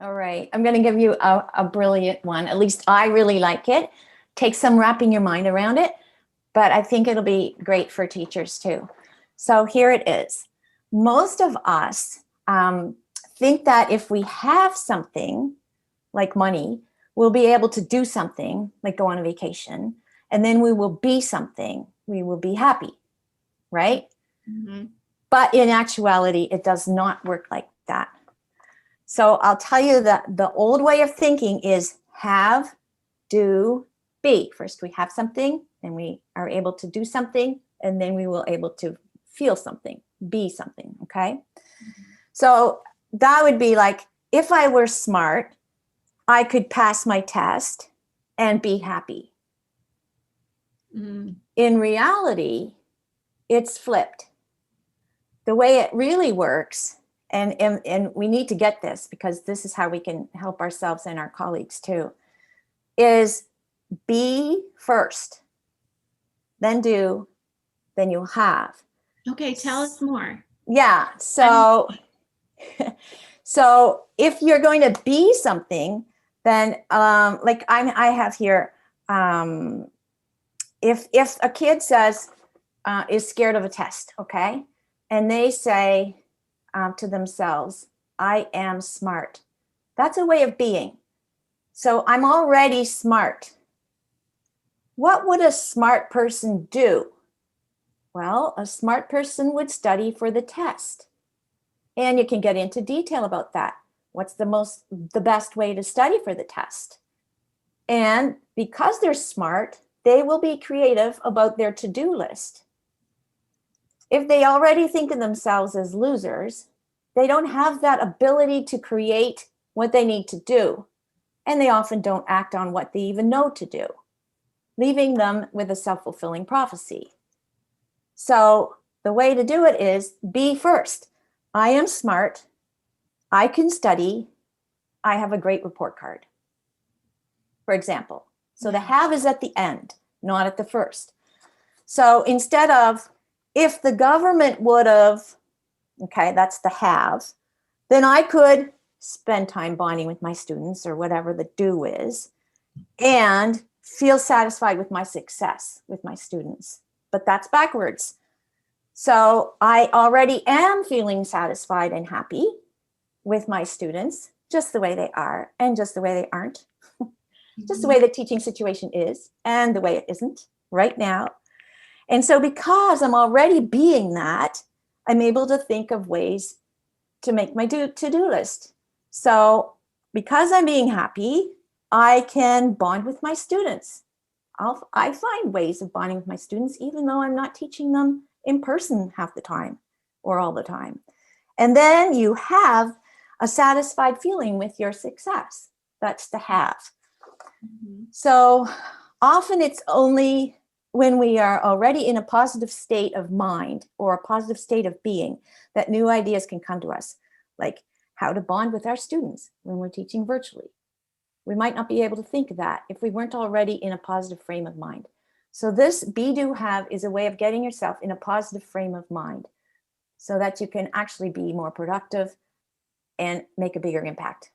All right. I'm going to give you a brilliant one. At least I really like it. Take some wrapping your mind around it, but I think it'll be great for teachers too. So here it is. Most of us think that if we have something like money, we'll be able to do something like go on a vacation, and then we will be something. We will be happy, right? Mm-hmm. But in actuality, it does not work like that. So I'll tell you that the old way of thinking is have, do, be. First we have something, then we are able to do something, and then we will able to feel something, be something, okay? Mm-hmm. So that would be like, if I were smart, I could pass my test and be happy. Mm. In reality, it's flipped. The way it really works, and we need to get this because this is how we can help ourselves and our colleagues too, is be first, then do, then you'll have. Okay, tell us more. Yeah, so so if you're going to be something, then like I have here, if a kid says is scared of a test, okay, and they say to themselves, I am smart. That's a way of being. So I'm already smart. What would a smart person do? Well, a smart person would study for the test. And you can get into detail about that. What's the best way to study for the test? And because they're smart, they will be creative about their to-do list. If they already think of themselves as losers, they don't have that ability to create what they need to do. And they often don't act on what they even know to do, leaving them with a self-fulfilling prophecy. So the way to do it is be first. I am smart. I can study. I have a great report card, for example. So the have is at the end, not at the first. So instead of, if the government would have, okay, that's the have, then I could spend time bonding with my students or whatever the do is and feel satisfied with my success with my students. But that's backwards. So I already am feeling satisfied and happy with my students, just the way they are and just the way they aren't, just the way the teaching situation is and the way it isn't right now. And so because I'm already being that, I'm able to think of ways to make my to-do list. So because I'm being happy, I can bond with my students. I find ways of bonding with my students, even though I'm not teaching them in person half the time or all the time. And then you have a satisfied feeling with your success. That's the have. Mm-hmm. So often it's only when we are already in a positive state of mind or a positive state of being that new ideas can come to us, like how to bond with our students when we're teaching virtually. We might not be able to think of that if we weren't already in a positive frame of mind. So this be, do, have is a way of getting yourself in a positive frame of mind so that you can actually be more productive and make a bigger impact.